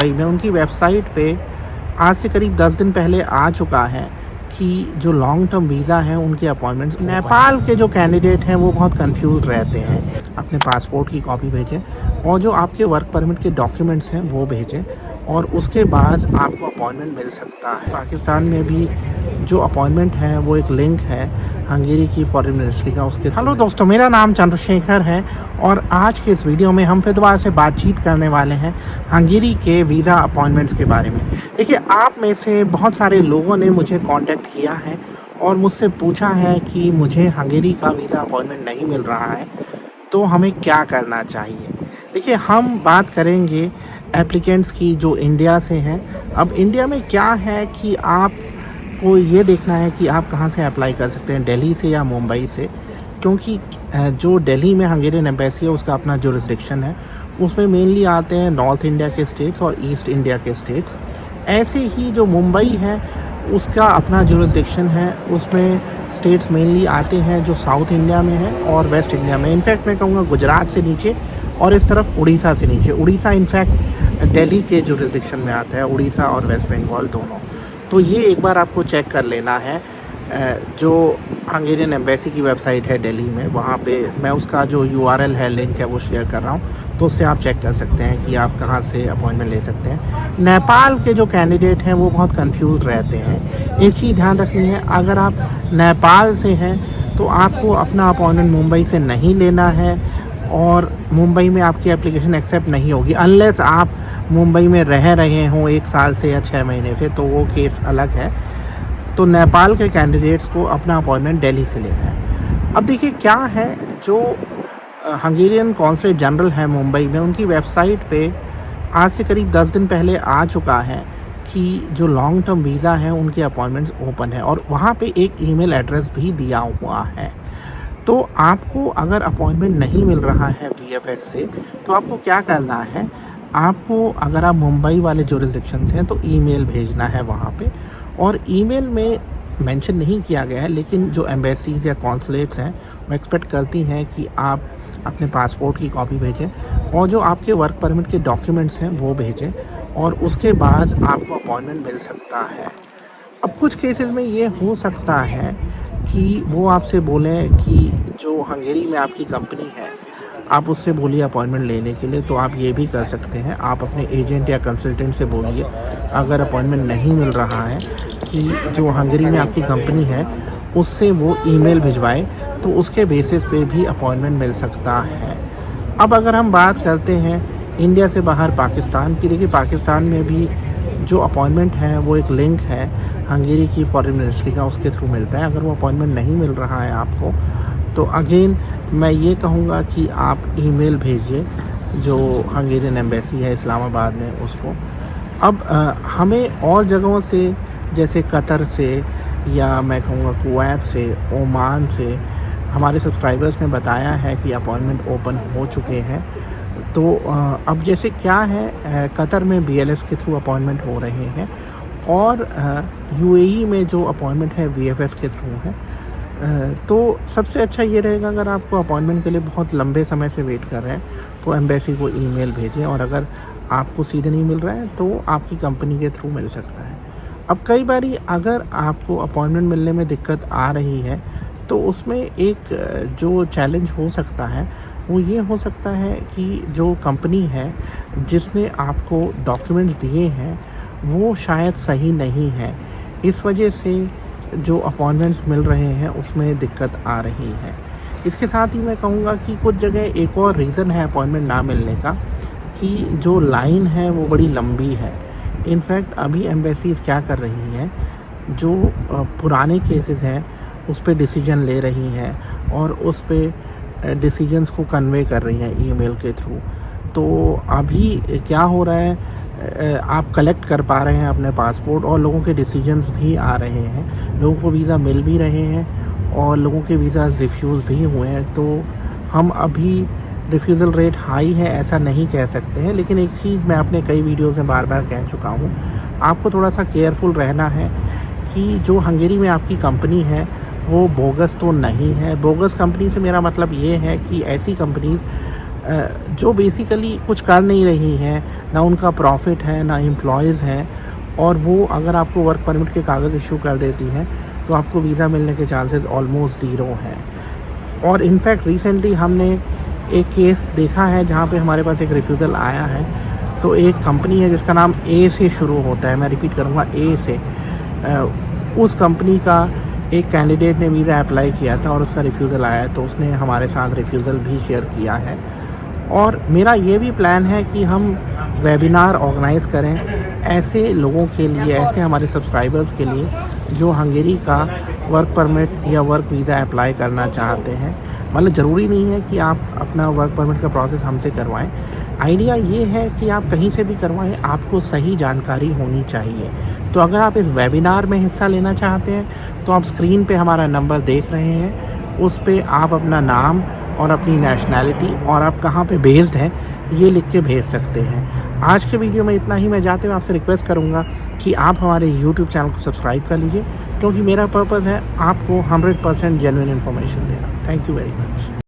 मुंबई में उनकी वेबसाइट पे आज से करीब 10 दिन पहले आ चुका है कि जो लॉन्ग टर्म वीज़ा हैं उनके अपॉइंटमेंट्स। नेपाल के जो कैंडिडेट हैं वो बहुत कंफ्यूज रहते हैं। अपने पासपोर्ट की कॉपी भेजें और जो आपके वर्क परमिट के डॉक्यूमेंट्स हैं वो भेजें और उसके बाद आपको अपॉइंटमेंट मिल सकता है। पाकिस्तान में भी जो अपॉइंटमेंट है वो एक लिंक है हंगेरी की फॉरेन मिनिस्ट्री का, उसके। हेलो दोस्तों, मेरा नाम चंद्रशेखर है और आज के इस वीडियो में हम फिर दोबारा से बातचीत करने वाले हैं हंगेरी के वीज़ा अपॉइंटमेंट्स के बारे में। देखिए, आप में से बहुत सारे लोगों ने मुझे कांटेक्ट किया है और मुझसे पूछा है कि मुझे हंगेरी का वीज़ा अपॉइंटमेंट नहीं मिल रहा है, तो हमें क्या करना चाहिए। देखिए, हम बात करेंगे एप्लीकेंट्स की जो इंडिया से हैं। अब इंडिया में क्या है कि आपको ये देखना है कि आप कहाँ से अप्लाई कर सकते हैं, दिल्ली से या मुंबई से, क्योंकि जो दिल्ली में हंगेरियन एम्बेसी है उसका अपना जुरिस्डिक्शन है। उसमें मेनली आते हैं नॉर्थ इंडिया के स्टेट्स और ईस्ट इंडिया के स्टेट्स। ऐसे ही जो मुंबई है उसका अपना जुरिस्डिक्शन है, उसमें स्टेट्स मेनली आते हैं जो साउथ इंडिया में है और वेस्ट इंडिया में। इनफैक्ट मैं कहूँगा गुजरात से नीचे और इस तरफ उड़ीसा से नीचे। उड़ीसा इनफैक्ट दिल्ली के जुरिस्डिक्शन में आता है, उड़ीसा और वेस्ट बंगाल दोनों। तो ये एक बार आपको चेक कर लेना है। जो हंगेरियन एम्बेसी की वेबसाइट है दिल्ली में, वहाँ पे मैं उसका जो URL है, लिंक है, वो शेयर कर रहा हूँ, तो उससे आप चेक कर सकते हैं कि आप कहाँ से अपॉइंटमेंट ले सकते हैं। नेपाल के जो कैंडिडेट हैं वो बहुत कंफ्यूज रहते हैं। एक चीज़ ध्यान रखनी है, अगर आप नेपाल से हैं तो आपको अपना अपॉइंटमेंट मुंबई से नहीं लेना है और मुंबई में आपकी एप्लीकेशन एक्सेप्ट नहीं होगी अनलेस आप मुंबई में रह रहे हों 1 साल से या 6 महीने से, तो वो केस अलग है। तो नेपाल के कैंडिडेट्स को अपना अपॉइंटमेंट दिल्ली से लेना है। अब देखिए क्या है, जो हंगेरियन कॉन्सुलेट जनरल है मुंबई में, उनकी वेबसाइट पे आज से करीब 10 दिन पहले आ चुका है कि जो लॉन्ग टर्म वीज़ा हैं उनके अपॉइंटमेंट्स ओपन है और वहाँ पे एक ईमेल एड्रेस भी दिया हुआ है। तो आपको अगर अपॉइंटमेंट नहीं मिल रहा है VFS से, तो आपको क्या करना है, आपको अगर आप मुंबई वाले जुरिस्डिक्शन से हैं तो ईमेल भेजना है वहाँ पे। और ईमेल में मेंशन नहीं किया गया है, लेकिन जो एम्बेसीज़ या कॉन्सुलेट्स हैं वो एक्सपेक्ट करती हैं कि आप अपने पासपोर्ट की कॉपी भेजें और जो आपके वर्क परमिट के डॉक्यूमेंट्स हैं वो भेजें और उसके बाद आपको अपॉइंटमेंट मिल सकता है। अब कुछ केसेस में ये हो सकता है कि वो आपसे बोलें कि जो हंगेरी में आपकी कंपनी है आप उससे बोलिए अपॉइंटमेंट लेने के लिए, तो आप ये भी कर सकते हैं। आप अपने एजेंट या कंसल्टेंट से बोलिए अगर अपॉइंटमेंट नहीं मिल रहा है कि जो हंगेरी में आपकी कंपनी है उससे वो ईमेल भिजवाए, तो उसके बेसिस पे भी अपॉइंटमेंट मिल सकता है। अब अगर हम बात करते हैं इंडिया से बाहर पाकिस्तान की, देखिए पाकिस्तान में भी जो अपॉइंटमेंट है वो एक लिंक है हंगेरी की फॉरेन मिनिस्ट्री का, उसके थ्रू मिलता है। अगर वो अपॉइंटमेंट नहीं मिल रहा है आपको, तो अगेन मैं ये कहूँगा कि आप ईमेल भेजिए जो हंगेरियन एम्बेसी है इस्लामाबाद में उसको। अब हमें और जगहों से जैसे कतर से या मैं कहूँगा कुवैत से, ओमान से हमारे सब्सक्राइबर्स ने बताया है कि अपॉइंटमेंट ओपन हो चुके हैं। तो अब जैसे क्या है, कतर में BLS के थ्रू अपॉइंटमेंट हो रहे हैं और UAE में जो अपॉइंटमेंट है VFS के थ्रू है। तो सबसे अच्छा ये रहेगा, अगर आपको अपॉइंटमेंट के लिए बहुत लंबे समय से वेट कर रहे हैं तो एम्बेसी को ईमेल भेजें और अगर आपको सीधे नहीं मिल रहा है तो आपकी कंपनी के थ्रू मिल सकता है। अब कई बारी अगर आपको अपॉइंटमेंट मिलने में दिक्कत आ रही है तो उसमें एक जो चैलेंज हो सकता है वो ये हो सकता है कि जो कंपनी है जिसने आपको डॉक्यूमेंट्स दिए हैं वो शायद सही नहीं है, इस वजह से जो अपॉइंटमेंट्स मिल रहे हैं उसमें दिक्कत आ रही है। इसके साथ ही मैं कहूँगा कि कुछ जगह एक और रीज़न है अपॉइंटमेंट ना मिलने का कि जो लाइन है वो बड़ी लंबी है। इनफैक्ट अभी एम्बेसीज़ क्या कर रही हैं, जो पुराने केसेस हैं उस पर डिसीजन ले रही हैं और उस पर डिसीजंस को कन्वे कर रही हैं ईमेल के थ्रू। तो अभी क्या हो रहा है, आप कलेक्ट कर पा रहे हैं अपने पासपोर्ट और लोगों के डिसीजंस भी आ रहे हैं, लोगों को वीज़ा मिल भी रहे हैं और लोगों के वीज़ा रिफ्यूज़ भी हुए हैं। तो हम अभी रिफ्यूज़ल रेट हाई है ऐसा नहीं कह सकते हैं, लेकिन एक चीज़ मैं अपने कई वीडियोज़ में बार बार कह चुका हूँ, आपको थोड़ा सा केयरफुल रहना है कि जो हंगेरी में आपकी कंपनी है वो बोगस तो नहीं है। बोगस कंपनी से मेरा मतलब ये है कि ऐसी कंपनीज़ जो बेसिकली कुछ कर नहीं रही हैं, ना उनका प्रॉफिट है ना एम्प्लॉयज़ हैं, और वो अगर आपको वर्क परमिट के कागज़ इशू कर देती हैं तो आपको वीज़ा मिलने के चांसेस ऑलमोस्ट ज़ीरो हैं। और इनफैक्ट रिसेंटली हमने एक केस देखा है जहाँ पे हमारे पास एक रिफ्यूज़ल आया है। तो एक कंपनी है जिसका नाम ए से शुरू होता है, मैं रिपीट करूँगा ए से, उस कंपनी का एक कैंडिडेट ने वीज़ा अप्लाई किया था और उसका रिफ्यूज़ल आया, तो उसने हमारे साथ रिफ्यूज़ल भी शेयर किया है। और मेरा ये भी प्लान है कि हम वेबिनार ऑर्गेनाइज़ करें ऐसे लोगों के लिए, ऐसे हमारे सब्सक्राइबर्स के लिए जो हंगेरी का वर्क परमिट या वर्क वीज़ा अप्लाई करना चाहते हैं। मतलब ज़रूरी नहीं है कि आप अपना वर्क परमिट का प्रोसेस हमसे करवाएं। आइडिया ये है कि आप कहीं से भी करवाएं, आपको सही जानकारी होनी चाहिए। तो अगर आप इस वेबिनार में हिस्सा लेना चाहते हैं तो आप स्क्रीन पे हमारा नंबर देख रहे हैं, उस पे आप अपना नाम और अपनी नेशनैलिटी और आप कहाँ पे बेस्ड हैं ये लिख के भेज सकते हैं। आज के वीडियो में इतना ही। मैं जाते हुए आपसे रिक्वेस्ट करूँगा कि आप हमारे यूट्यूब चैनल को सब्सक्राइब कर लीजिए, क्योंकि मेरा पर्पज़ है आपको 100% जेन्युइन इन्फॉर्मेशन देना। Thank you very much.